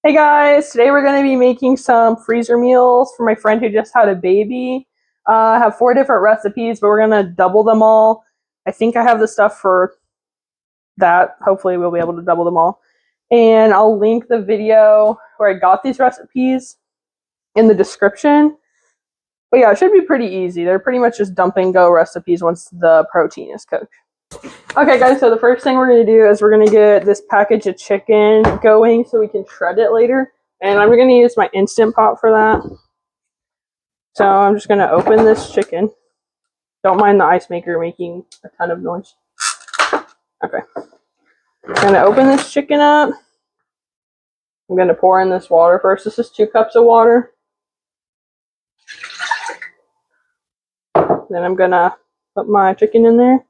Hey guys, today we're going to be making some freezer meals for my friend who just had a baby. I have 4 different recipes, but we're going to double them all. I think I have the stuff for that. Hopefully we'll be able to double them all. And I'll link the video where I got these recipes in the description. But yeah, it should be pretty easy. They're pretty much just dump and go recipes once the protein is cooked. Okay guys, so the first thing we're going to do is we're going to get this package of chicken going so we can shred it later. And I'm going to use my Instant Pot for that. So I'm just going to open this chicken. Don't mind the ice maker making a ton of noise. Okay. I'm going to open this chicken up. I'm going to pour in this water first. This is 2 cups of water. Then I'm going to put my chicken in there.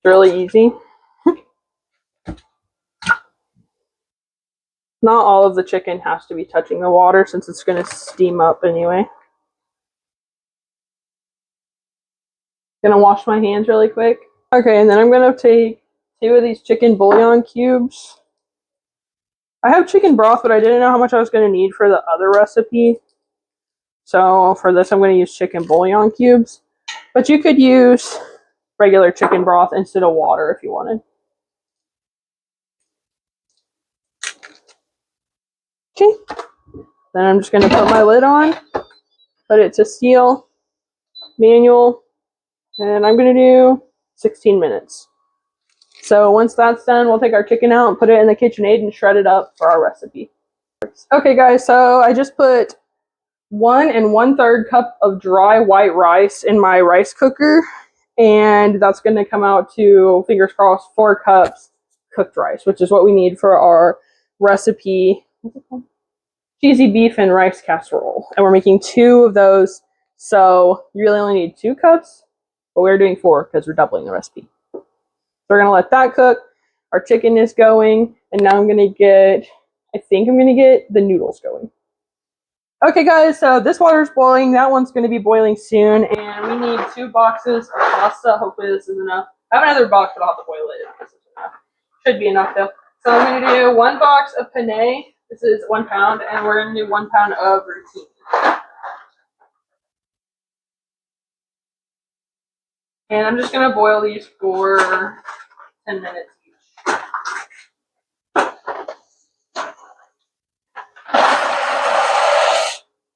It's really easy. Not all of the chicken has to be touching the water since it's going to steam up anyway. Gonna wash my hands really quick. Okay, and then I'm gonna take 2 of these chicken bouillon cubes. I have chicken broth, but I didn't know how much I was gonna need for the other recipe. So for this, I'm gonna use chicken bouillon cubes. But you could use regular chicken broth instead of water if you wanted. Okay. Then I'm just gonna put my lid on, put it to seal, manual, and I'm gonna do 16 minutes. So once that's done, we'll take our chicken out and put it in the KitchenAid and shred it up for our recipe. Okay guys, so I just put 1 1/3 cup of dry white rice in my rice cooker, and that's going to come out to, fingers crossed, 4 cups cooked rice, which is what we need for our recipe. What's it called? Cheesy beef and rice casserole. And we're making 2 of those, so you really only need 2 cups, but we're doing 4 because we're doubling the recipe. So we're going to let that cook. Our chicken is going, and now I'm going to get the noodles going. Okay guys, so this water is boiling. That one's going to be boiling soon, and we need 2 boxes of pasta. Hopefully this is enough. I have another box, but I'll have to boil it if this is enough. Should be enough though. So I'm going to do 1 box of penne. This is 1 pound, and we're going to do 1 pound of routine. And I'm just going to boil these for 10 minutes each.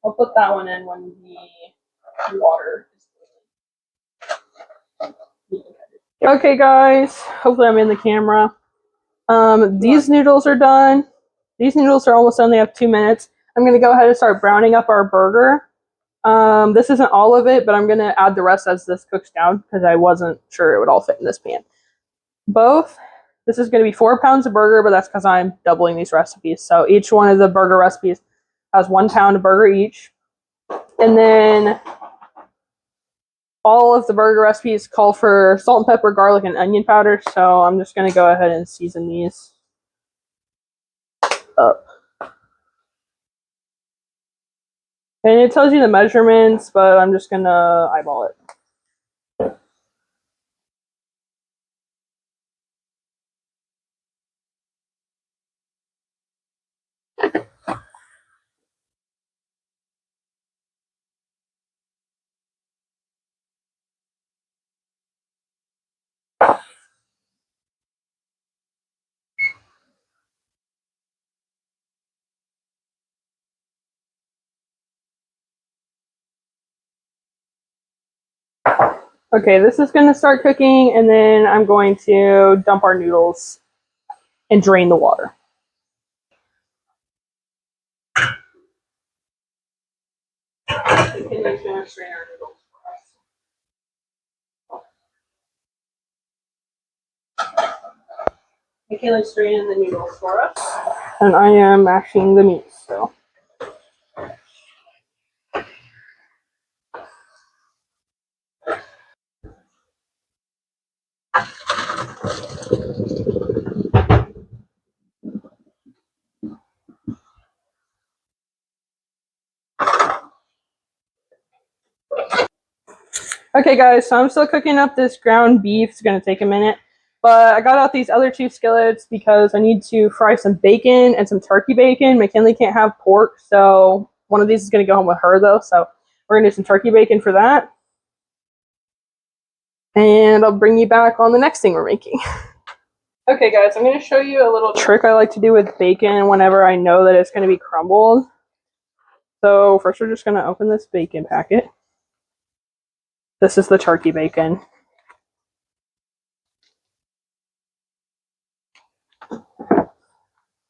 I'll put that one in when the water is boiling. Okay guys, hopefully I'm in the camera. These noodles are done. These noodles are almost done. They have 2 minutes. I'm going to go ahead and start browning up our burger. This isn't all of it, but I'm going to add the rest as this cooks down because I wasn't sure it would all fit in this pan. This is going to be 4 pounds of burger, but that's because I'm doubling these recipes. So each one of the burger recipes has 1 pound of burger each. And then all of the burger recipes call for salt and pepper, garlic, and onion powder. So I'm just going to go ahead and season these up. And it tells you the measurements, but I'm just going to eyeball it. Okay, this is going to start cooking, and then I'm going to dump our noodles and drain the water. McKinley's straining the noodles for us. And I am mashing the meat still. Okay guys, so I'm still cooking up this ground beef. It's going to take a minute. But I got out these other 2 skillets because I need to fry some bacon and some turkey bacon. McKinley can't have pork, so one of these is going to go home with her, though. So we're going to do some turkey bacon for that. And I'll bring you back on the next thing we're making. Okay, guys, I'm going to show you a little trick I like to do with bacon whenever I know that it's going to be crumbled. So first we're just going to open this bacon packet. This is the turkey bacon.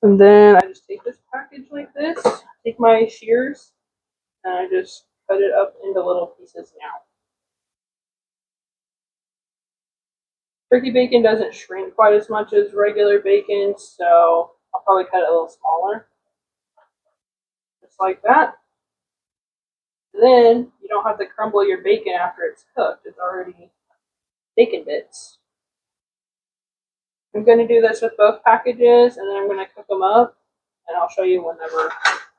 And then I just take this package like this, take my shears, and I just cut it up into little pieces now. Turkey bacon doesn't shrink quite as much as regular bacon, so I'll probably cut it a little smaller. Just like that. Then you don't have to crumble your bacon after it's cooked. It's already bacon bits. I'm going to do this with both packages, and then I'm going to cook them up, and I'll show you whenever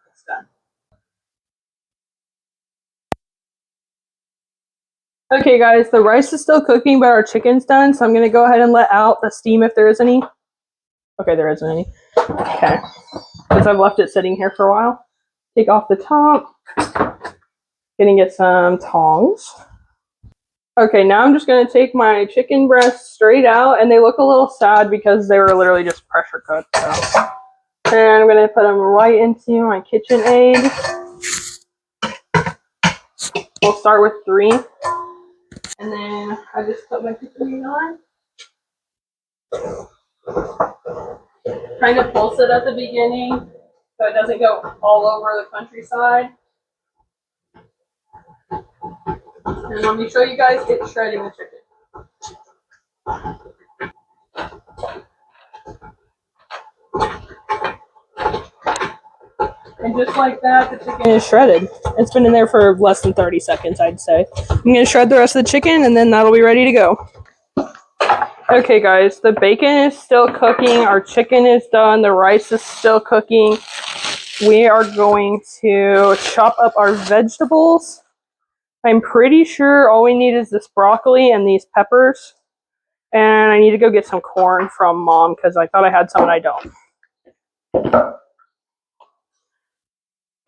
it's done. Okay, guys, the rice is still cooking, but our chicken's done, so I'm going to go ahead and let out the steam if there is any. Okay, there isn't any. Okay, because I've left it sitting here for a while. Take off the top. Gonna get some tongs. Okay, now I'm just going to take my chicken breasts straight out, and they look a little sad because they were literally just pressure cooked. So. And I'm going to put them right into my KitchenAid. We'll start with 3. And then I just put my KitchenAid on. Kind of pulse it at the beginning so it doesn't go all over the countryside. And let me show you guys it shredding the chicken. And just like that, the chicken is shredded. It's been in there for less than 30 seconds, I'd say. I'm going to shred the rest of the chicken, and then that'll be ready to go. Okay, guys, the bacon is still cooking. Our chicken is done. The rice is still cooking. We are going to chop up our vegetables. I'm pretty sure all we need is this broccoli and these peppers. And I need to go get some corn from Mom because I thought I had some and I don't.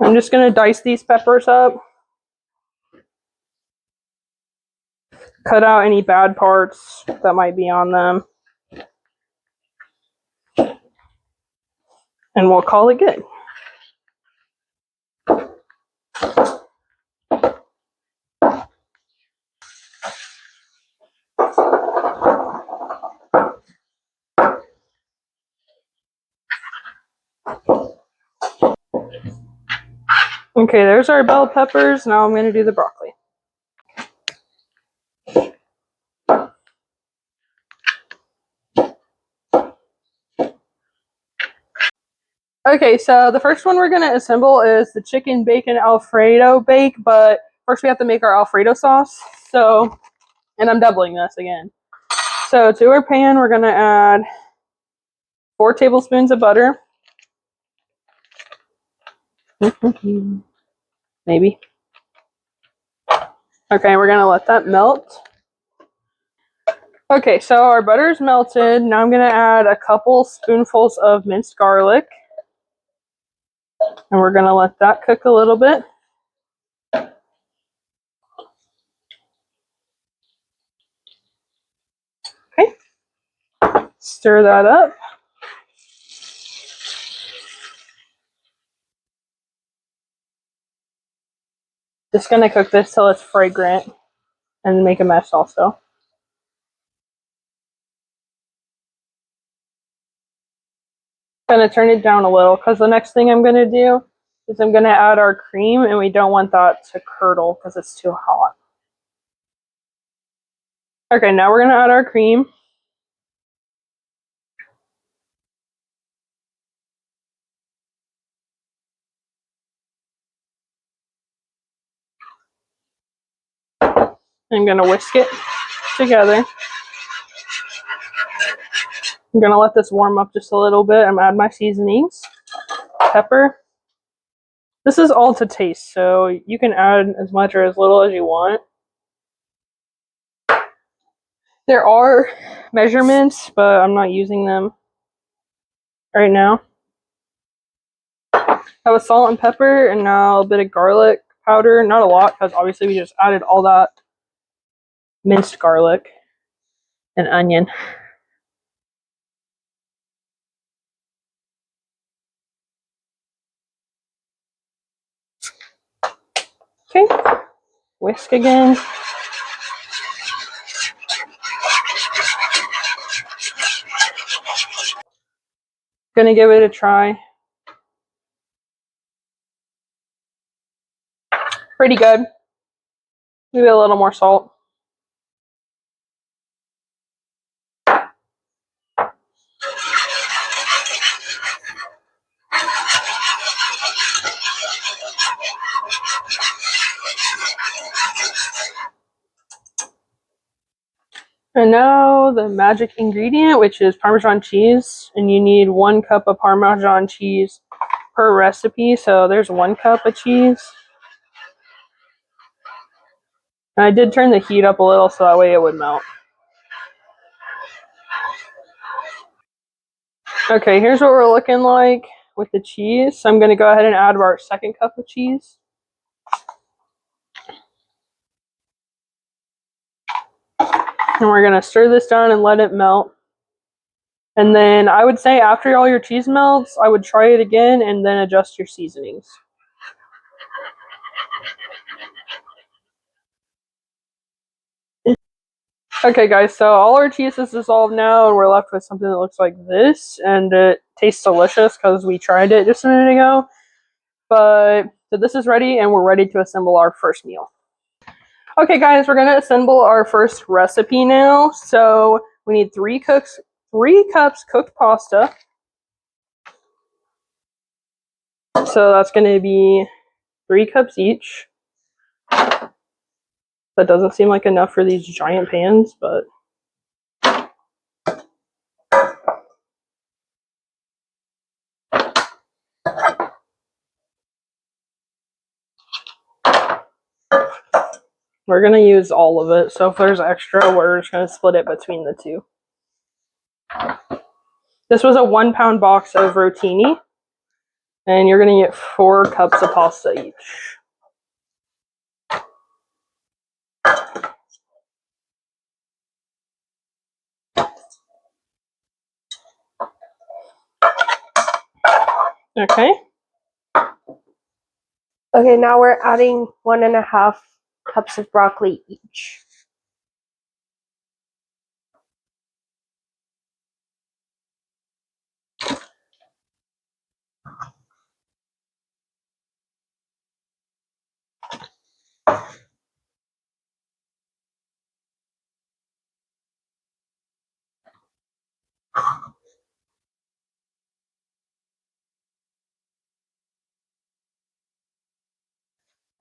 I'm just going to dice these peppers up. Cut out any bad parts that might be on them. And we'll call it good. Okay, there's our bell peppers. Now I'm going to do the broccoli. Okay, so the first one we're going to assemble is the chicken bacon Alfredo bake, but first we have to make our Alfredo sauce. So, and I'm doubling this again. So to our pan, we're going to add 4 tablespoons of butter. Maybe. Okay, we're going to let that melt. Okay, so our butter is melted. Now I'm going to add a couple spoonfuls of minced garlic. And we're going to let that cook a little bit. Okay. Stir that up. Just going to cook this till it's fragrant and make a mess also. Going to turn it down a little because the next thing I'm going to do is I'm going to add our cream, and we don't want that to curdle because it's too hot. Okay, now we're going to add our cream. I'm going to whisk it together. I'm going to let this warm up just a little bit. I'm going to add my seasonings. Pepper. This is all to taste, so you can add as much or as little as you want. There are measurements, but I'm not using them right now. I have a salt and pepper, and now a bit of garlic powder. Not a lot, because obviously we just added all that minced garlic and onion. Okay, whisk again. Gonna give it a try. Pretty good. Maybe a little more salt. And now the magic ingredient, which is Parmesan cheese, and you need 1 cup of Parmesan cheese per recipe, so there's 1 cup of cheese. And I did turn the heat up a little so that way it would melt. Okay, here's what we're looking like with the cheese. So I'm going to go ahead and add our 2nd cup of cheese. And we're going to stir this down and let it melt. And then I would say after all your cheese melts, I would try it again and then adjust your seasonings. Okay guys, so all our cheese is dissolved now and we're left with something that looks like this, and it tastes delicious because we tried it just a minute ago. But so this is ready and we're ready to assemble our first meal. Okay guys, we're going to assemble our first recipe now. So we need 3 cups cooked pasta. So that's going to be 3 cups each. That doesn't seem like enough for these giant pans, but we're going to use all of it. So if there's extra, we're just going to split it between the 2. This was a 1 pound box of rotini, and you're going to get 4 cups of pasta each. Okay. Okay, now we're adding 1.5 cups of broccoli each.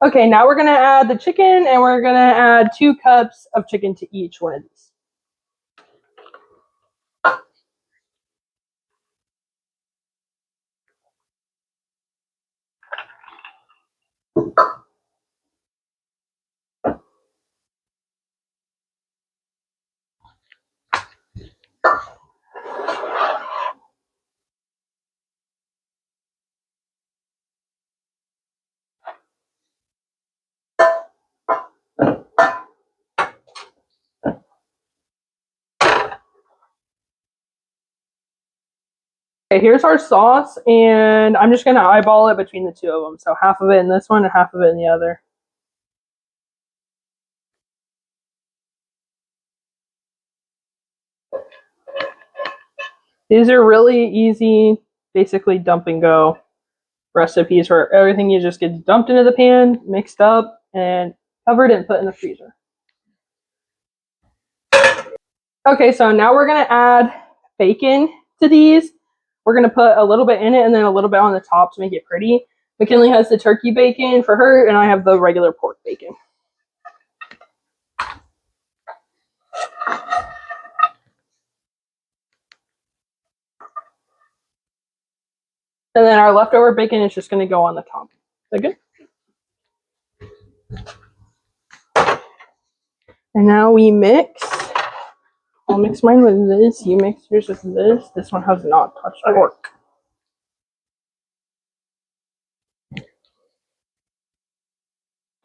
Okay, now we're going to add the chicken, and we're going to add 2 cups of chicken to each one of these. Okay, here's our sauce, and I'm just going to eyeball it between the 2 of them. So half of it in this one and half of it in the other. These are really easy, basically dump and go recipes where everything you just get dumped into the pan, mixed up, and covered and put in the freezer. Okay, so now we're going to add bacon to these. We're going to put a little bit in it and then a little bit on the top to make it pretty. McKinley has the turkey bacon for her, and I have the regular pork bacon. And then our leftover bacon is just going to go on the top. Is that good? And now we mix I'll mix mine with this. You mix yours with this. This one has not touched pork.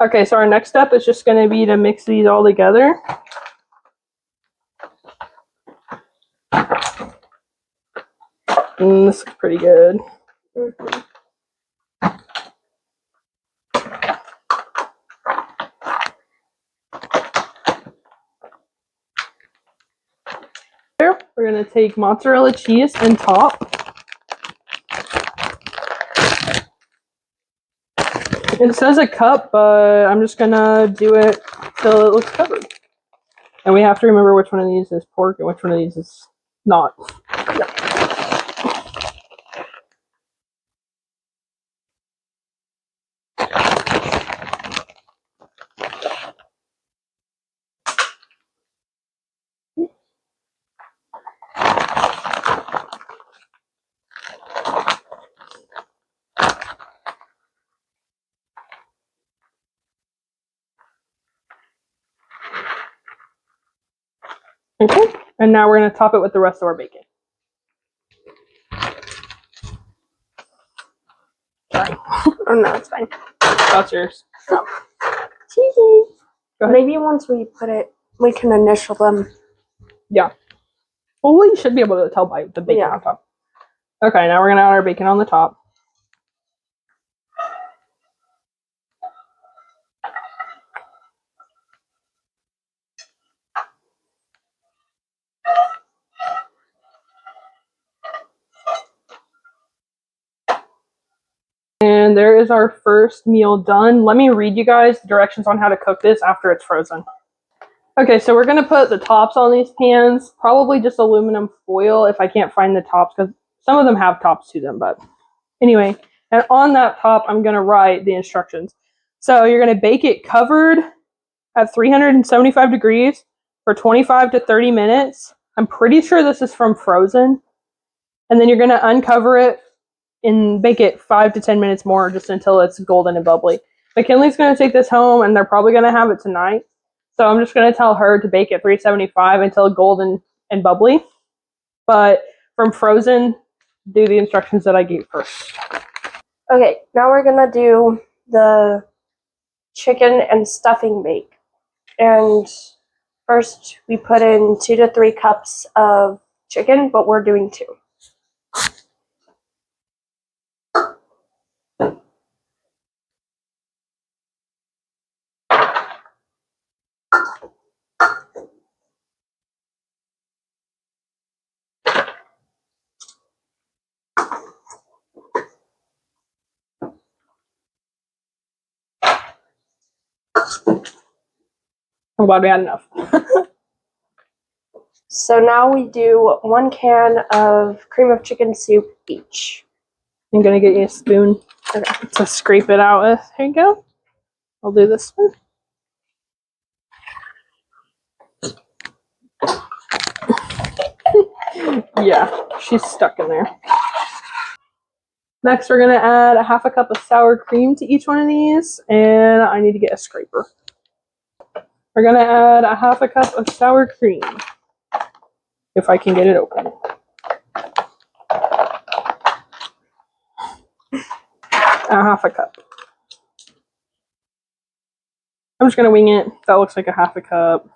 Okay, so our next step is just going to be to mix these all together. This looks pretty good. Here, we're going to take mozzarella cheese and top. It says a cup, but I'm just going to do it till it looks covered. And we have to remember which one of these is pork and which one of these is not. Okay, and now we're going to top it with the rest of our bacon. Sorry. Oh no, it's fine. That's yours. Cheesy. Maybe once we put it, we can initial them. Yeah. Well, we should be able to tell by the bacon on top. Okay, now we're going to add our bacon on the top. And there is our first meal done. Let me read you guys the directions on how to cook this after it's frozen. Okay, so we're going to put the tops on these pans, probably just aluminum foil if I can't find the tops, because some of them have tops to them, but anyway. And on that top, I'm going to write the instructions. So you're going to bake it covered at 375 degrees for 25 to 30 minutes. I'm pretty sure this is from frozen. And then you're going to uncover it and bake it 5 to 10 minutes more just until it's golden and bubbly. McKinley's going to take this home and they're probably going to have it tonight. So I'm just going to tell her to bake at 375 until golden and bubbly. But from frozen, do the instructions that I gave first. Okay, now we're going to do the chicken and stuffing bake. And first we put in 2 to 3 cups of chicken, but we're doing 2. I'm glad we had enough. So now we do 1 can of cream of chicken soup each. I'm going to get you a spoon to scrape it out with. Here you go. I'll do this one. Yeah, she's stuck in there. Next, we're going to add a half a cup of sour cream to each one of these, and I need to get a scraper. We're going to add a half a cup of sour cream, if I can get it open. A half a cup. I'm just going to wing it. That looks like a half a cup.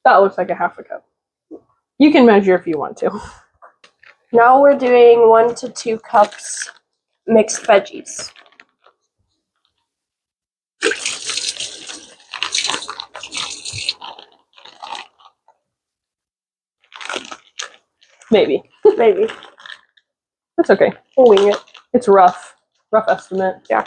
That looks like a half a cup. You can measure if you want to. Now we're doing 1 to 2 cups mixed veggies. Maybe. Maybe. That's okay. We'll wing it. It's rough. Rough estimate. Yeah.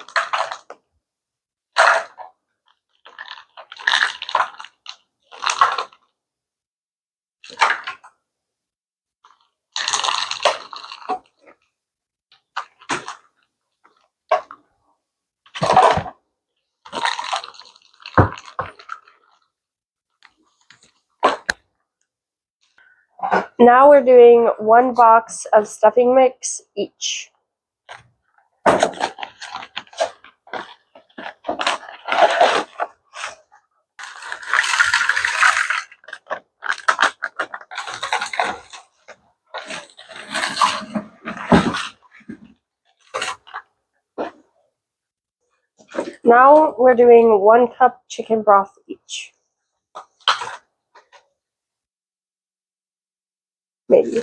Now we're doing 1 box of stuffing mix each. Now we're doing 1 cup chicken broth each. Maybe.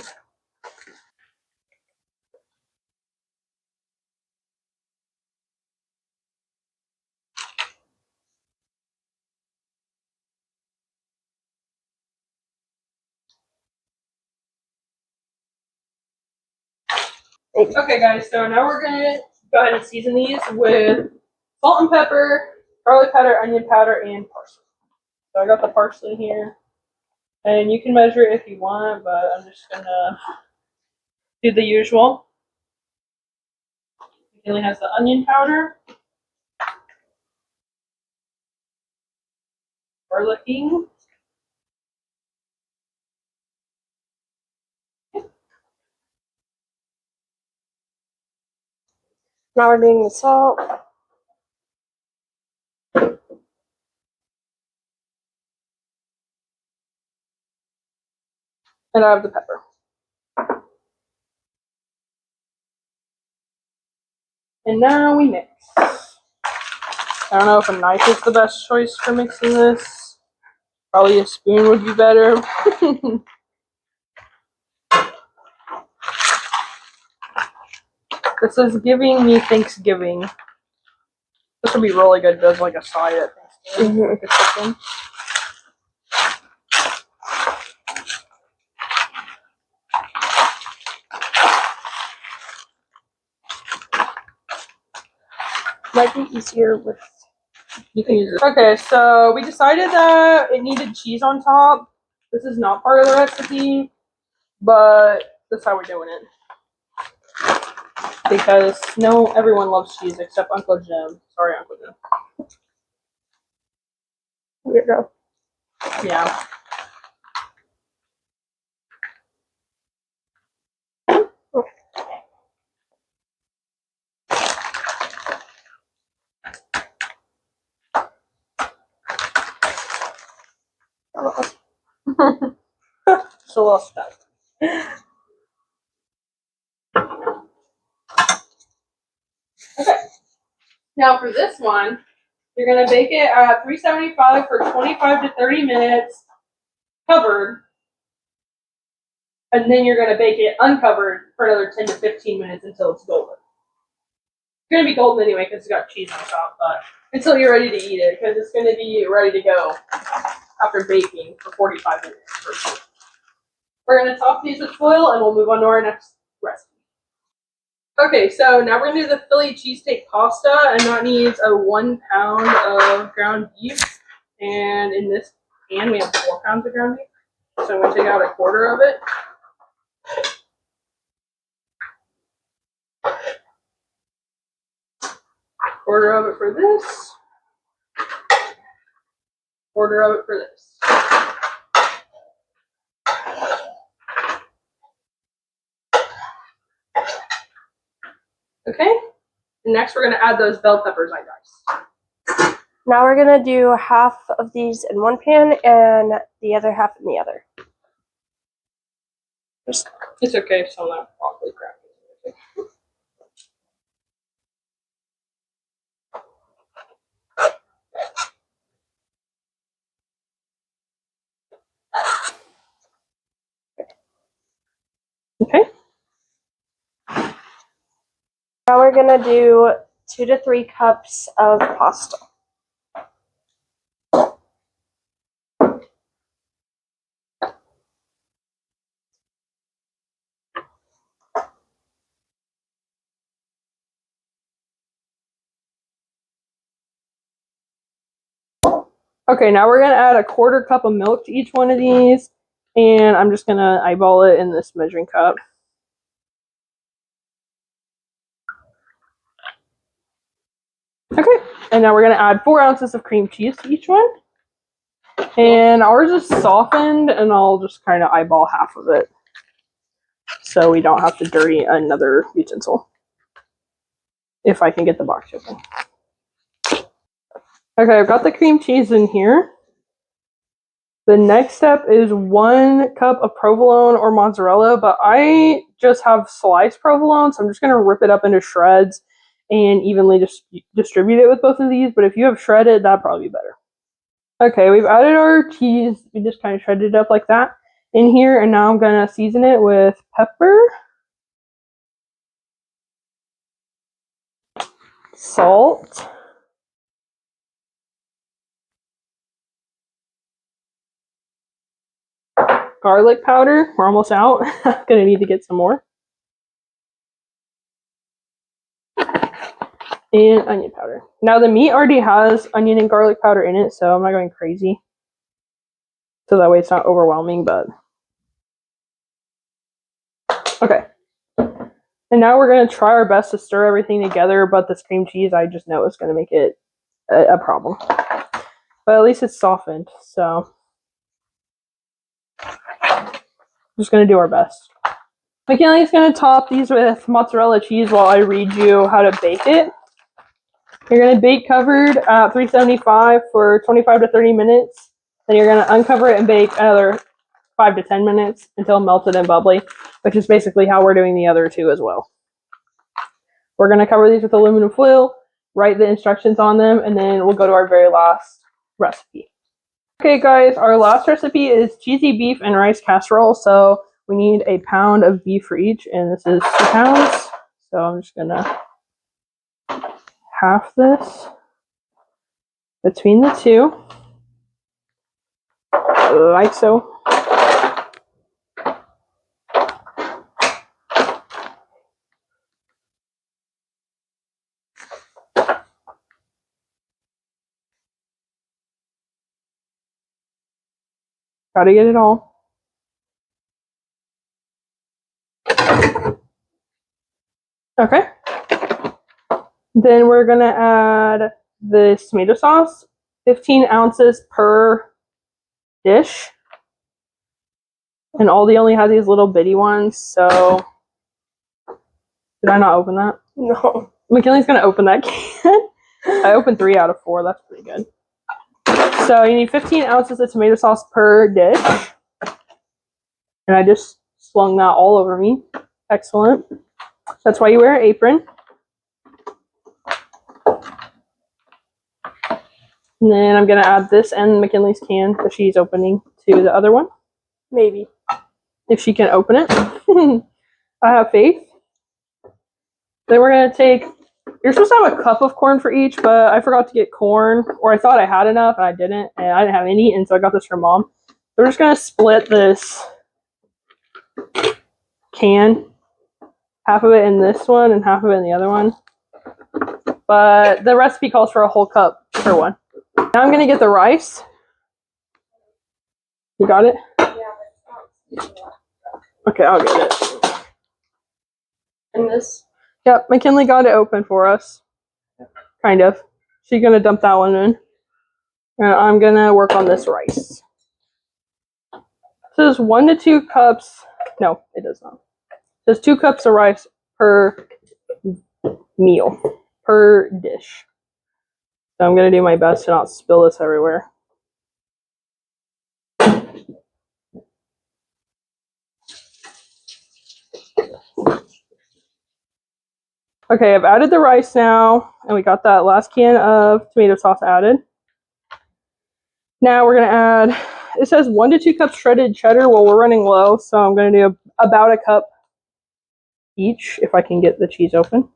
Okay, guys, so now we're gonna go ahead and season these with salt and pepper, garlic powder, onion powder, and parsley. So I got the parsley here, and you can measure it if you want, but I'm just gonna do the usual. It only has the onion powder, garlicking, Now we're doing the salt. and I have the pepper. And now we mix. I don't know if a knife is the best choice for mixing this. Probably a spoon would be better. This is giving me Thanksgiving. This would be really good as like a side at Thanksgiving. Like a chicken. Might be easier with. You can use it. Okay, so we decided that it needed cheese on top. This is not part of the recipe, but that's how we're doing it. Because everyone loves cheese except Uncle Jim. Sorry, Uncle Jim. Weirdo. Yeah. Just a little stuff. Okay. Now for this one, you're gonna bake it at 375 for 25 to 30 minutes, covered, and then you're gonna bake it uncovered for another 10 to 15 minutes until it's golden. It's gonna be golden anyway because it's got cheese on top, but until you're ready to eat it, because it's gonna be ready to go after baking for 45 minutes. We're gonna top these with foil, and we'll move on to our next recipe. Okay, so now we're gonna do the Philly cheesesteak pasta, and that needs a 1 pound of ground beef. And in this pan, we have 4 pounds of ground beef. So I'm gonna take out a quarter of it. Quarter of it for this. Quarter of it for this. Okay. And next, we're gonna add those bell peppers I diced. Now we're gonna do half of these in one pan and the other half in the other. It's okay if some of that broccoli crap. Okay. Now we're gonna do 2 to 3 cups of pasta. Okay, now we're gonna add a quarter cup of milk to each one of these, and I'm just gonna eyeball it in this measuring cup. Okay, and now we're gonna add 4 ounces of cream cheese to each one. And ours is softened, and I'll just kind of eyeball half of it so we don't have to dirty another utensil. If I can get the box open. Okay, I've got the cream cheese in here. The next step is 1 cup of provolone or mozzarella, but I just have sliced provolone, so I'm just going to rip it up into shreds and evenly distribute it with both of these. But if you have shredded, that'd probably be better. Okay, we've added our cheese. We just kind of shredded it up like that in here, and now I'm gonna season it with pepper, salt, garlic powder. We're almost out. Gonna need to get some more. And onion powder. Now the meat already has onion and garlic powder in it, so I'm not going crazy. So that way it's not overwhelming, but okay. And now we're gonna try our best to stir everything together, but this cream cheese I just know is gonna make it a problem. But at least it's softened, so just gonna do our best. McKinley's gonna top these with mozzarella cheese while I read you how to bake it. You're gonna bake covered at 375 for 25 to 30 minutes. Then you're gonna uncover it and bake another 5 to 10 minutes until melted and bubbly, which is basically how we're doing the other two as well. We're gonna cover these with aluminum foil, write the instructions on them, and then we'll go to our very last recipe. Okay guys, our last recipe is cheesy beef and rice casserole. So we need a pound of beef for each, and this is 2 pounds. So I'm just gonna half this between the two, like so. Gotta get it all. Okay. Then we're gonna add this tomato sauce, 15 ounces per dish. And Aldi only has these little bitty ones, so did I not open that? No. McKinley's gonna open that can. I opened 3 out of 4. That's pretty good. So you need 15 ounces of tomato sauce per dish. And I just slung that all over me. Excellent. That's why you wear an apron. And then I'm gonna add this and McKinley's can that she's opening to the other one. Maybe. If she can open it. I have faith. Then we're gonna take, you're supposed to have a cup of corn for each, but I forgot to get corn, or I thought I had enough and I didn't, and I didn't have any, and so I got this from Mom. So we're just gonna split this can, half of it in this one and half of it in the other one. But the recipe calls for a whole cup per one. Now I'm gonna get the rice. You got it? Yeah. Okay, I'll get it. And this? Yep, McKinley got it open for us. Kind of. She's gonna dump that one in. And I'm gonna work on this rice. It says 1 to 2 cups. No, it does not. It says 2 cups of rice per meal, per dish. So I'm gonna do my best to not spill this everywhere. Okay, I've added the rice now, and we got that last can of tomato sauce added. Now we're gonna add, it says 1 to 2 cups shredded cheddar. Well, we're running low, so I'm gonna do about a cup each, if I can get the cheese open.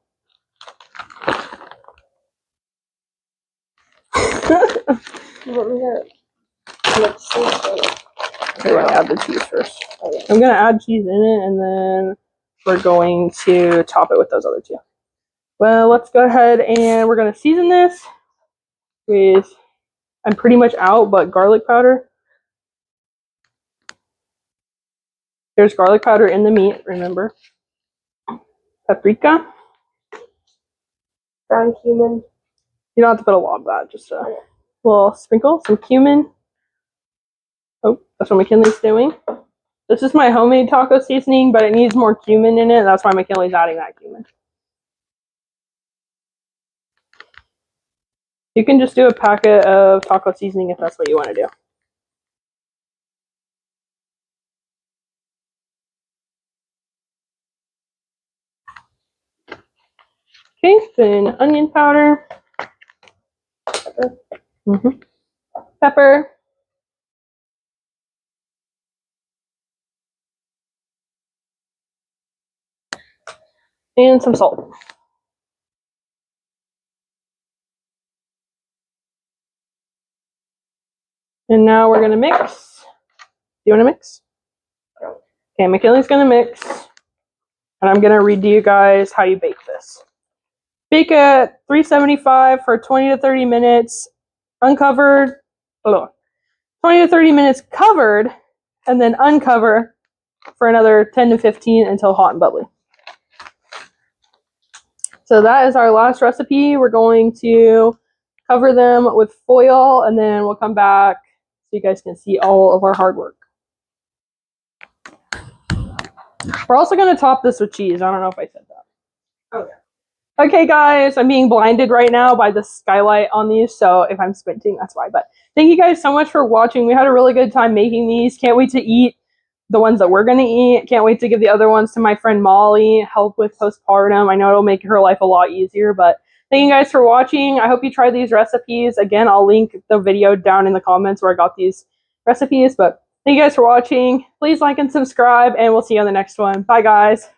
You want me to mix this? Okay, we're gonna add the cheese first. Okay. I'm gonna add cheese in it, and then we're going to top it with those other two. Well, let's go ahead and we're gonna season this with, I'm pretty much out, but garlic powder. There's garlic powder in the meat, remember. Paprika. Ground cumin. You don't have to put a lot of that, just a little sprinkle, some cumin. Oh, that's what McKinley's doing. This is my homemade taco seasoning, but it needs more cumin in it. That's why McKinley's adding that cumin. You can just do a packet of taco seasoning if that's what you want to do. Okay, then onion powder. Pepper. And some salt. And now we're gonna mix. Do you wanna mix? Okay, McKinley's gonna mix. And I'm gonna read to you guys how you bake this. Bake at 375 for 20 to 30 minutes, uncovered. 20 to 30 minutes covered, and then uncover for another 10 to 15 until hot and bubbly. So that is our last recipe. We're going to cover them with foil, and then we'll come back so you guys can see all of our hard work. We're also going to top this with cheese. I don't know if I said that. Okay. Okay, guys, I'm being blinded right now by the skylight on these, so if I'm squinting, that's why. But thank you guys so much for watching. We had a really good time making these. Can't wait to eat the ones that we're going to eat. Can't wait to give the other ones to my friend Molly, help with postpartum. I know it'll make her life a lot easier, but thank you guys for watching. I hope you try these recipes. Again, I'll link the video down in the comments where I got these recipes, but thank you guys for watching. Please like and subscribe, and we'll see you on the next one. Bye, guys.